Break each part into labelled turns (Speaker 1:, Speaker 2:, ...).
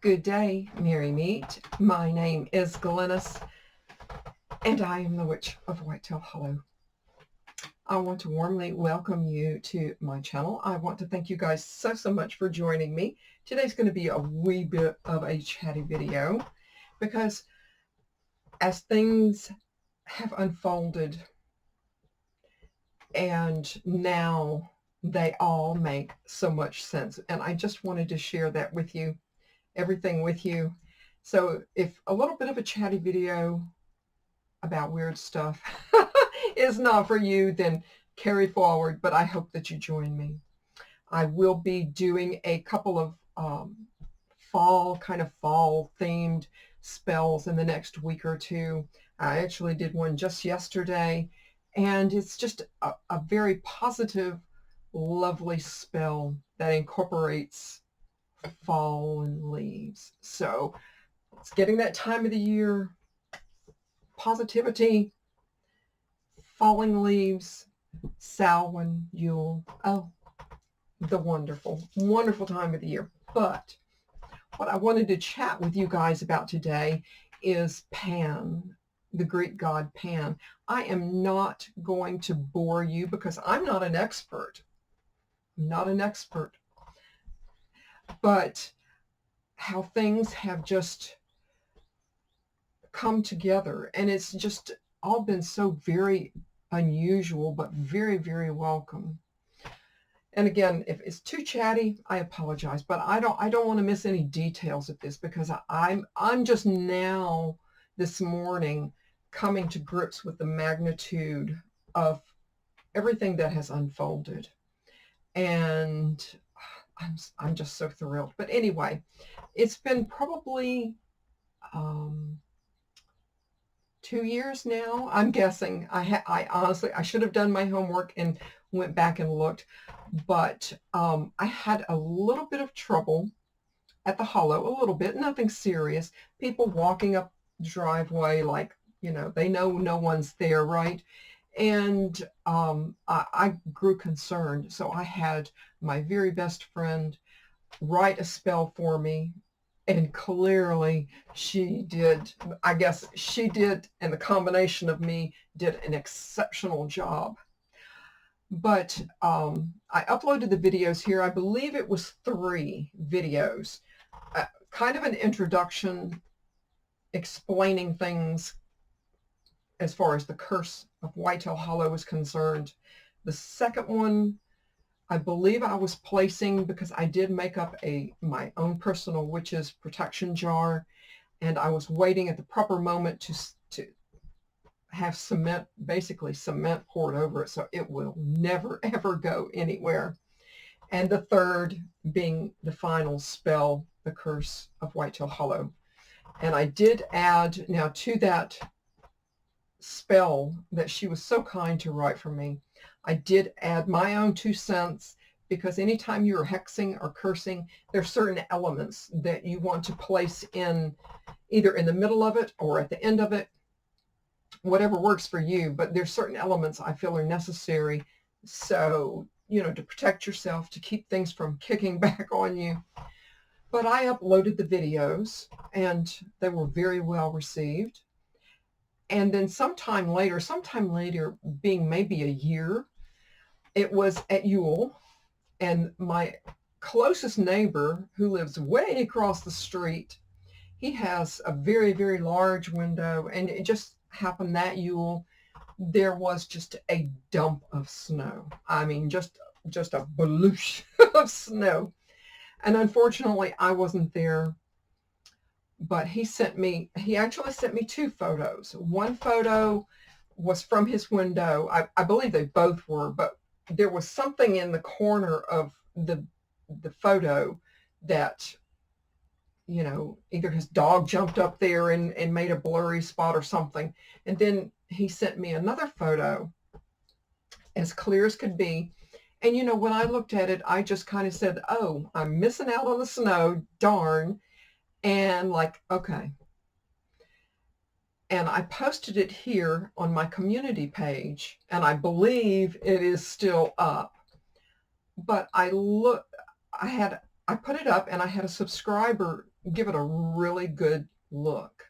Speaker 1: Good day, Merry Meet. My name is Glennis, and I am the Witch of Whitetail Hollow. I want to warmly welcome you to my channel. I want to thank you guys so much for joining me. Today's going to be a wee bit of a chatty video because as things have unfolded and now they all make so much sense, and I just wanted to share that with you, everything with you. So if a little bit of a chatty video about weird stuff is not for you, then carry forward, but I hope that you join me. I will be doing a couple of fall themed spells in the next week or two. I actually did one just yesterday, and it's just a very positive, lovely spell that incorporates fall and leaves. So it's getting that time of the year, positivity, falling leaves, Samhain, Yule. Oh, the wonderful, wonderful time of the year. But what I wanted to chat with you guys about today is Pan, the Greek god Pan. I am not going to bore you because I'm not an expert. I'm not an expert. But how things have just come together, and it's just all been so very unusual, but very, very welcome. And again, if it's too chatty, I apologize, but I don't want to miss any details of this because I'm just now this morning coming to grips with the magnitude of everything that has unfolded, and I'm just so thrilled. But anyway, it's been probably 2 years now, I'm guessing. I honestly, I should have done my homework and went back and looked, but I had a little bit of trouble at the Hollow, a little bit, nothing serious. People walking up the driveway like, they know no one's there, right? And I grew concerned. So I had my very best friend write a spell for me. And clearly she did, I guess she did, and the combination of me did an exceptional job. But I uploaded the videos here. I believe it was 3 videos, kind of an introduction, explaining things as far as the curse of Whitetail Hollow is concerned. The second one, I believe I was placing, because I did make up my own personal witch's protection jar, and I was waiting at the proper moment to have cement, basically cement poured over it, so it will never ever go anywhere. And the third being the final spell, the curse of Whitetail Hollow. And I did add now to that spell that she was so kind to write for me, I did add my own 2 cents, because anytime you're hexing or cursing, there's certain elements that you want to place in, either in the middle of it or at the end of it, whatever works for you. But there's certain elements I feel are necessary, so, to protect yourself, to keep things from kicking back on you. But I uploaded the videos, and they were very well received. And then sometime later, being maybe a year, it was at Yule, and my closest neighbor, who lives way across the street, he has a very, very large window, and it just happened that Yule, there was just a dump of snow. I mean, just a baloosh of snow. And unfortunately, I wasn't there. But he actually sent me 2 photos. One photo was from his window. I believe they both were, but there was something in the corner of the photo that, either his dog jumped up there and made a blurry spot or something. And then he sent me another photo as clear as could be. And, when I looked at it, I just kind of said, oh, I'm missing out on the snow, darn. And like, okay. And I posted it here on my community page, and I believe it is still up. But I put it up, and I had a subscriber give it a really good look.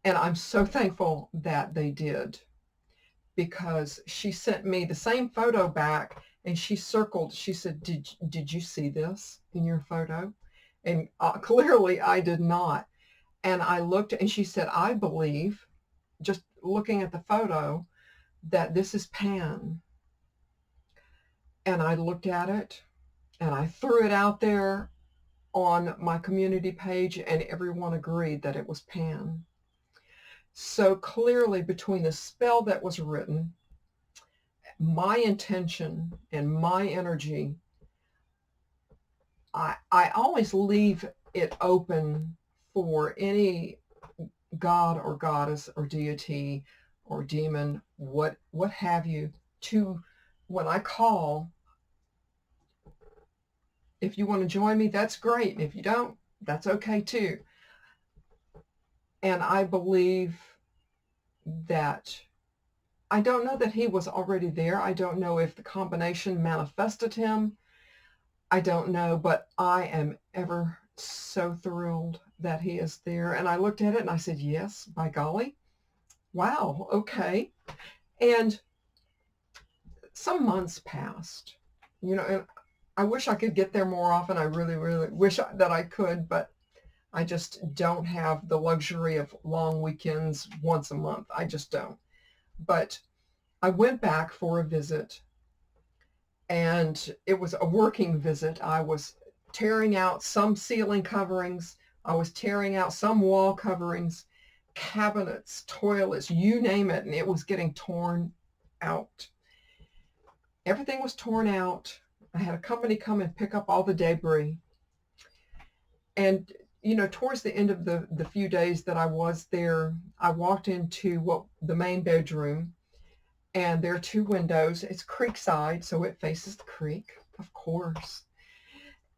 Speaker 1: And I'm so thankful that they did, because she sent me the same photo back and she circled, she said, did you see this in your photo? And clearly I did not. And I looked and she said, I believe, just looking at the photo, that this is Pan. And I looked at it and I threw it out there on my community page and everyone agreed that it was Pan. So clearly, between the spell that was written, my intention and my energy, I always leave it open for any god or goddess or deity or demon, what have you, to, when I call, if you want to join me, that's great. And if you don't, that's okay too. And I believe that, I don't know that he was already there. I don't know if the combination manifested him. I don't know, but I am ever so thrilled that he is there. And I looked at it and I said, yes, by golly, wow, okay. And some months passed, and I wish I could get there more often. I really, really wish that I could, but I just don't have the luxury of long weekends once a month. I just don't. But I went back for a visit, and it was a working visit. I was tearing out some ceiling coverings. I was tearing out some wall coverings, cabinets, toilets, you name it, and it was getting torn out. Everything was torn out. I had a company come and pick up all the debris. And, towards the end of the few days that I was there, I walked into the main bedroom, and there are two windows. It's creekside, so it faces the creek, of course.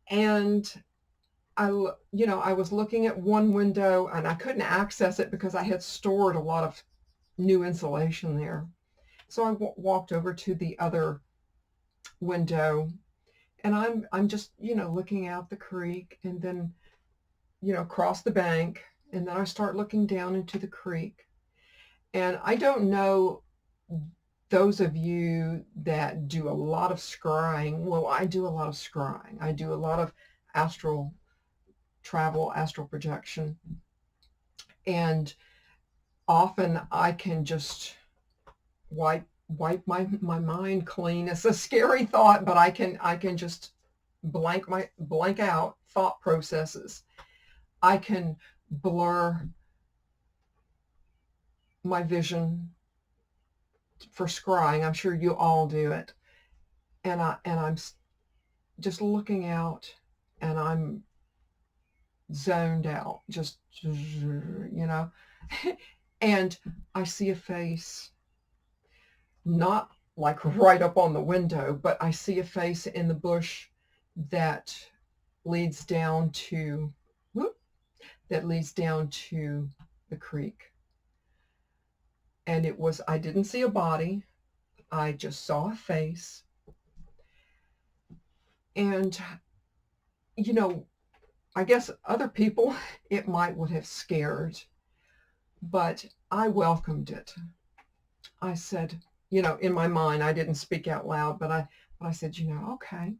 Speaker 1: And I was looking at one window and I couldn't access it because I had stored a lot of new insulation there. So I walked over to the other window, and I'm just, looking out the creek, and then, across the bank, and then I start looking down into the creek. And I don't know, those of you that do a lot of scrying, well, I do a lot of scrying. I do a lot of astral travel, astral projection. And often I can just wipe my mind clean. It's a scary thought, but I can just blank out thought processes. I can blur my vision for scrying. I'm sure you all do it. And I'm just looking out, and I'm zoned out, just, and I see a face, not like right up on the window, but I see a face in the bush that leads down to the creek. And I didn't see a body. I just saw a face. And, I guess other people, it would have scared, but I welcomed it. I said, in my mind, I didn't speak out loud, but I said, okay,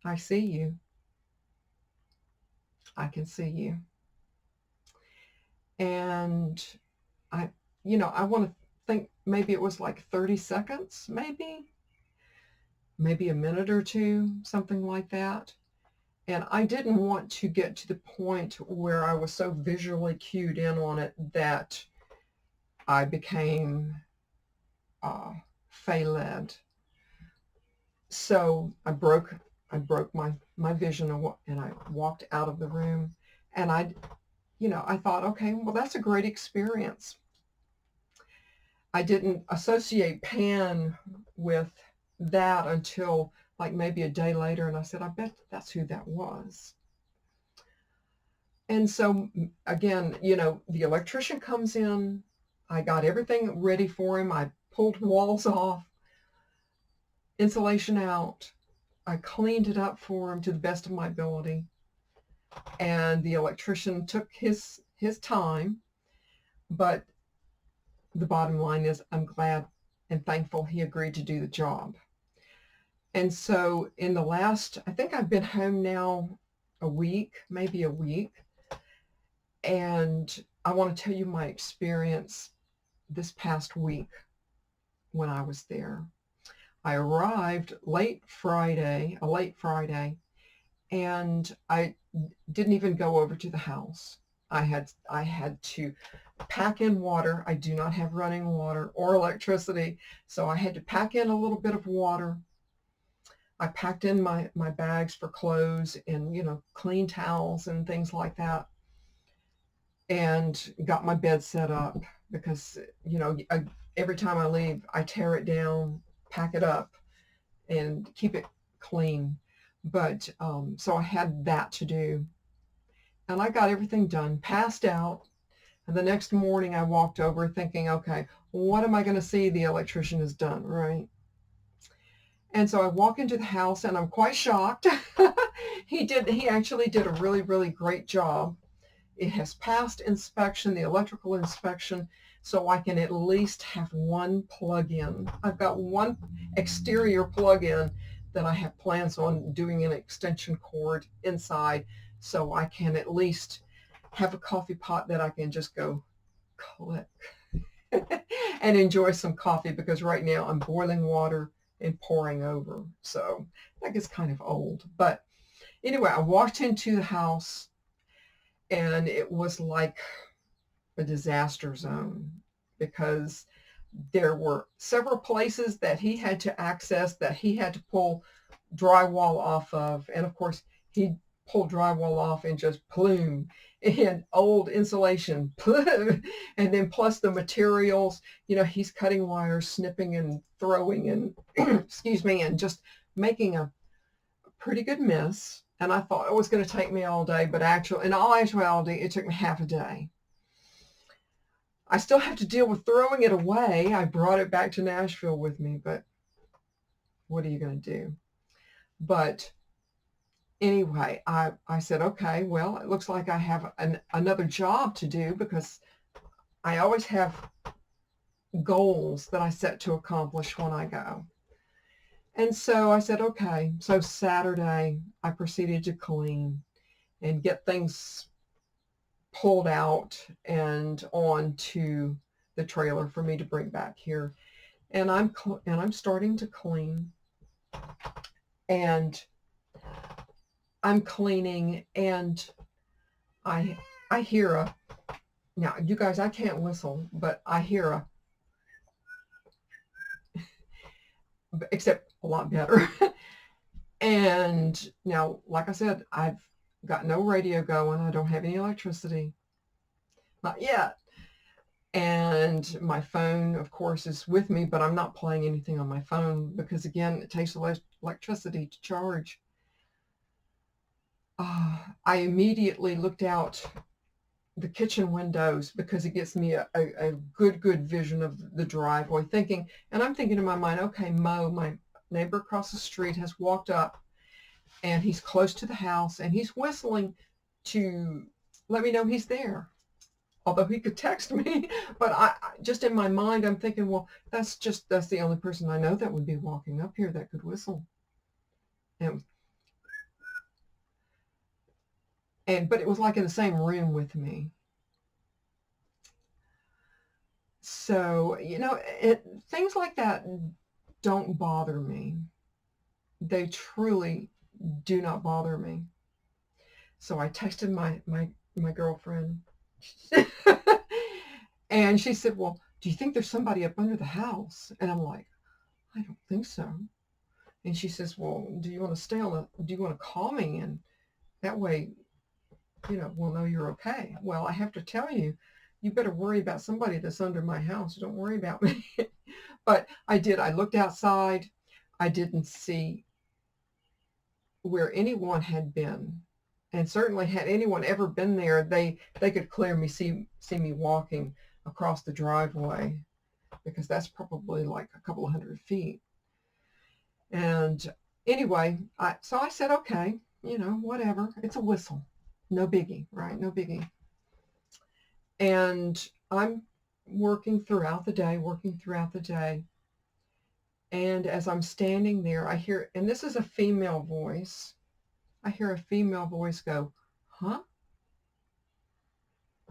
Speaker 1: I see you. I can see you. And I want to think maybe it was like 30 seconds, maybe a minute or two, something like that. And I didn't want to get to the point where I was so visually cued in on it that I became Fey-led. So I broke my vision, and I walked out of the room, and I thought, okay, well, that's a great experience. I didn't associate Pan with that until like maybe a day later, and I said, I bet that's who that was. And so again, the electrician comes in. I got everything ready for him. I pulled walls off, insulation out. I cleaned it up for him to the best of my ability. and the electrician took his time, but the bottom line is I'm glad and thankful he agreed to do the job. And so in the last, I think I've been home now a week, maybe a week, and I want to tell you my experience this past week when I was there. I arrived a late Friday, and I didn't even go over to the house. I had to pack in water. I do not have running water or electricity, so I had to pack in a little bit of water. I packed in my bags for clothes and, clean towels and things like that, and got my bed set up because, every time I leave, I tear it down, pack it up, and keep it clean. But so I had that to do, and I got everything done, passed out. And the next morning I walked over thinking, okay, what am I going to see the electrician has done, right? And so I walk into the house and I'm quite shocked. He actually did a really, really great job. It has passed inspection, the electrical inspection, so I can at least have one plug-in. I've got one exterior plug-in that I have plans on doing an extension cord inside, so I can at least have a coffee pot that I can just go click and enjoy some coffee, because right now I'm boiling water and pouring over. So that gets kind of old. But anyway, I walked into the house and it was like a disaster zone, because there were several places that he had to access, that he had to pull drywall off of. And of course, he pulled drywall off and just plume, and old insulation, plume. And then plus the materials, he's cutting wires, snipping and throwing and, excuse me, and just making a pretty good mess. And I thought it was going to take me all day, but in all actuality, it took me half a day. I still have to deal with throwing it away. I brought it back to Nashville with me, but what are you going to do? But anyway, I said, okay, well, it looks like I have another job to do, because I always have goals that I set to accomplish when I go. And so I said, okay. So Saturday, I proceeded to clean and get things pulled out and onto the trailer for me to bring back here. And I'm starting to clean, and I'm cleaning, and I hear now you guys, I can't whistle, but I hear except a lot better. And now, like I said, I've got no radio going. I don't have any electricity. Not yet. And my phone, of course, is with me, but I'm not playing anything on my phone because, again, it takes electricity to charge. I immediately looked out the kitchen windows because it gives me a good vision of the driveway, and I'm thinking in my mind, okay, Mo, my neighbor across the street, has walked up and he's close to the house and he's whistling to let me know he's there. Although he could text me, but I just in my mind, I'm thinking, well, that's the only person I know that would be walking up here that could whistle. But it was like in the same room with me. So, things like that don't bother me. They truly do not bother me. So I texted my girlfriend and she said, well, do you think there's somebody up under the house? And I'm like, I don't think so. And she says, well, do you want to call me? And that way, we'll know you're okay. Well, I have to tell you, you better worry about somebody that's under my house. Don't worry about me. But I did. I looked outside. I didn't see where anyone had been. And certainly had anyone ever been there, they could clearly see me walking across the driveway, because that's probably like a couple of 100 feet. And anyway, so I said, okay, whatever. It's a whistle. No biggie, right? No biggie. And I'm working throughout the day. And as I'm standing there, I hear, and this is a female voice, I hear a female voice go, huh?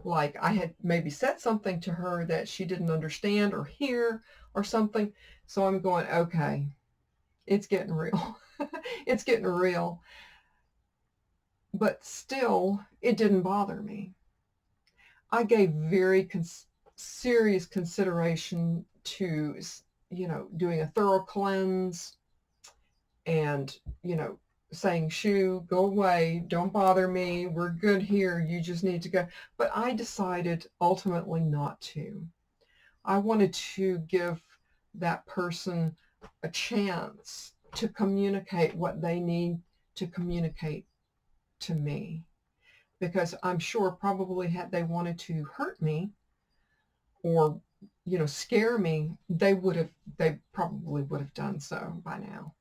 Speaker 1: Like I had maybe said something to her that she didn't understand or hear or something. So I'm going, okay, it's getting real. It's getting real. But still, it didn't bother me. I gave very serious consideration to, doing a thorough cleanse and, saying, shoo, go away, don't bother me, we're good here, you just need to go. But I decided ultimately not to. I wanted to give that person a chance to communicate what they need to communicate to me. Because I'm sure probably had they wanted to hurt me or, scare me, they probably would have done so by now.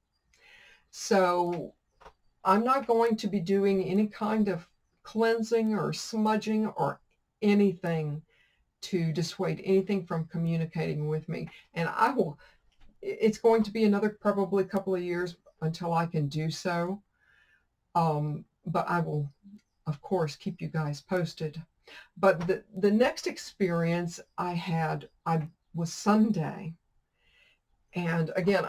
Speaker 1: So I'm not going to be doing any kind of cleansing or smudging or anything to dissuade anything from communicating with me. And it's going to be another probably couple of years until I can do so. But I will, of course, keep you guys posted. But the next experience I had, was Sunday. And again,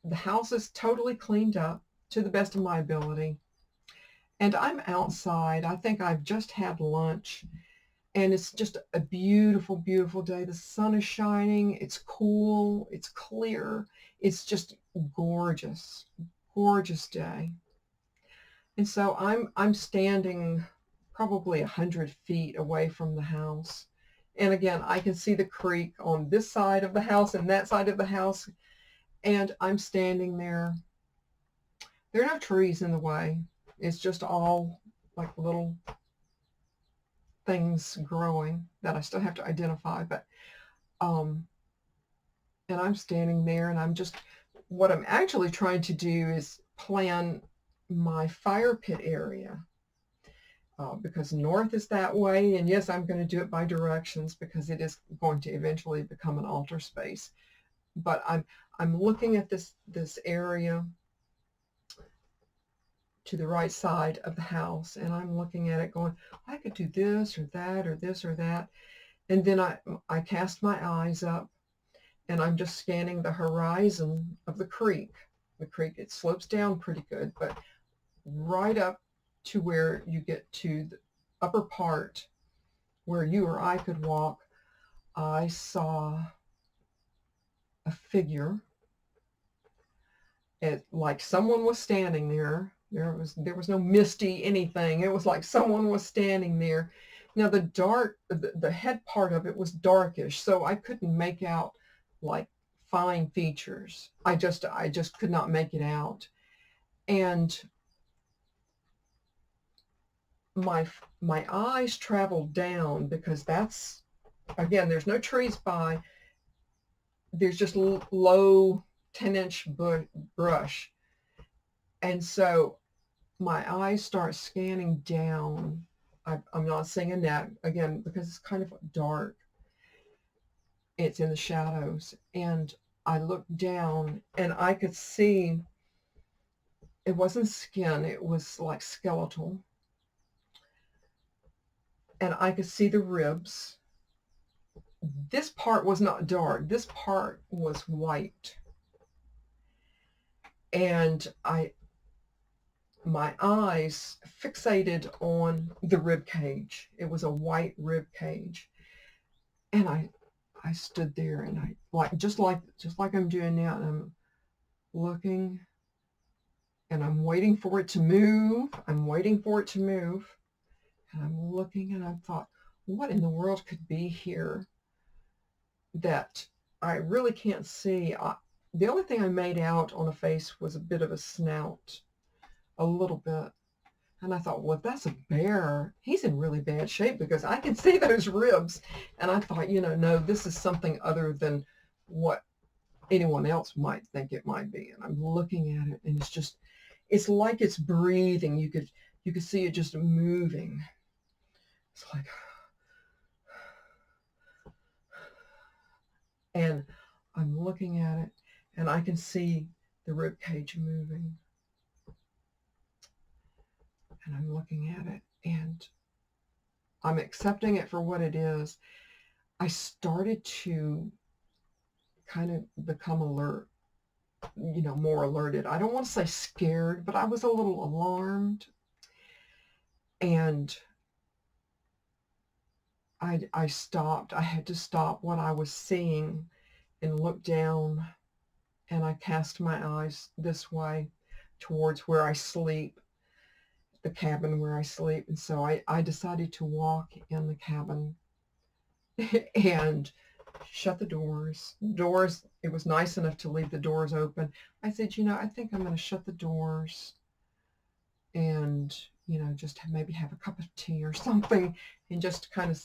Speaker 1: the house is totally cleaned up to the best of my ability. And I'm outside. I think I've just had lunch. And it's just a beautiful, beautiful day. The sun is shining. It's cool. It's clear. It's just gorgeous, gorgeous day. And so I'm standing probably 100 feet away from the house. And again, I can see the creek on this side of the house and that side of the house. And I'm standing there. There are no trees in the way. It's just all like little things growing that I still have to identify. But, and I'm standing there and what I'm actually trying to do is plan my fire pit area. Because north is that way, and yes, I'm going to do it by directions because it is going to eventually become an altar space. But I'm looking at this area to the right side of the house, and I'm looking at it going, I could do this or that or this or that. And then I cast my eyes up, and I'm just scanning the horizon of the creek. The creek, it slopes down pretty good, but right up to where you get to the upper part where you or I could walk, I saw a figure. Like someone was standing there. There was no misty anything. It was like someone was standing there. Now the head part of it was darkish, so I couldn't make out like fine features. I just could not make it out. And my eyes traveled down because that's, again, there's no trees by. There's just low 10-inch brush. And so my eyes start scanning down. I'm not seeing a neck, again, because it's kind of dark. It's in the shadows. And I looked down and I could see it wasn't skin. It was like skeletal. And I could see the ribs. This part was not dark. This part was white. And my eyes fixated on the rib cage. It was a white rib cage. And I stood there and I just like I'm doing now, and I'm looking and I'm waiting for it to move. I'm waiting for it to move. And I'm looking and I thought, what in the world could be here that I really can't see? The only thing I made out on a face was a bit of a snout, a little bit. And I thought, well, if that's a bear, he's in really bad shape because I can see those ribs. And I thought, no, this is something other than what anyone else might think it might be. And I'm looking at it and it's like it's breathing. you can see it just moving. It's like, and I'm looking at it, and I can see the rib cage moving. And I'm looking at it, and I'm accepting it for what it is. I started to kind of become alert, more alerted. I don't want to say scared, but I was a little alarmed. And I stopped. I had to stop what I was seeing and look down, and I cast my eyes this way towards where I sleep, the cabin where I sleep. And so I decided to walk in the cabin and shut the doors. It was nice enough to leave the doors open. I said, I think I'm going to shut the doors and, just maybe have a cup of tea or something and just kind of,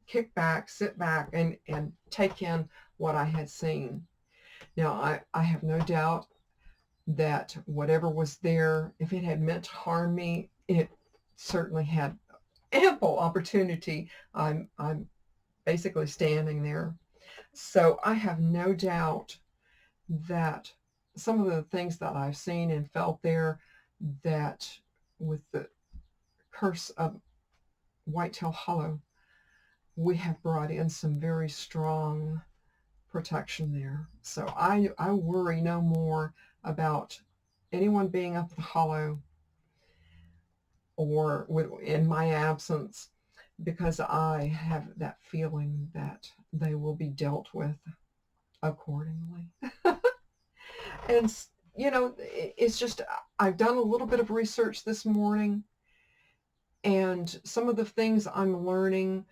Speaker 1: kick back, sit back, and take in what I had seen. Now, I have no doubt that whatever was there, if it had meant to harm me, it certainly had ample opportunity. I'm basically standing there. So I have no doubt that some of the things that I've seen and felt there, that with the curse of Whitetail Hollow, we have brought in some very strong protection there. So I worry no more about anyone being up the hollow or in my absence, because I have that feeling that they will be dealt with accordingly. And, it's just, I've done a little bit of research this morning, and some of the things I'm learning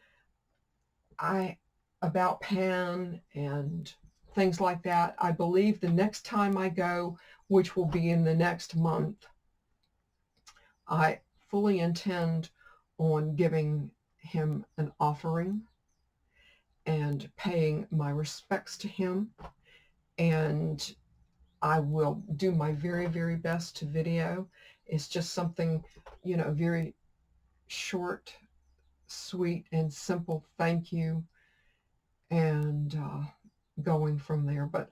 Speaker 1: about Pan and things like that, I believe the next time I go, which will be in the next month, I fully intend on giving him an offering and paying my respects to him. And I will do my very, very best to video. It's just something, very short, sweet, and simple thank you, and going from there. But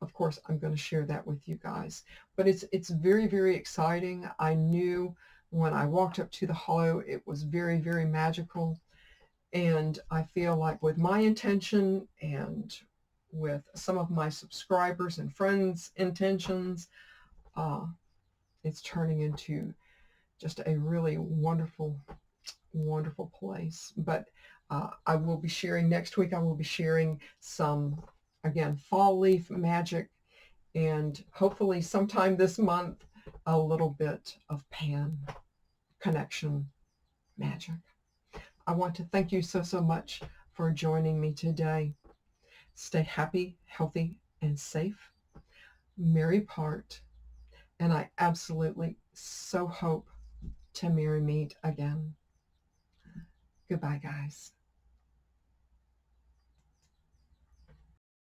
Speaker 1: of course, I'm going to share that with you guys. But it's very, very exciting. I knew when I walked up to the hollow, it was very, very magical. And I feel like with my intention and with some of my subscribers and friends' intentions, it's turning into just a really wonderful, wonderful place. But I will be sharing next week. I will be sharing some, again, fall leaf magic, and hopefully sometime this month, a little bit of Pan connection magic. I want to thank you so, so much for joining me today. Stay happy, healthy, and safe. Merry part. And I absolutely so hope to merry meet again. Goodbye, guys.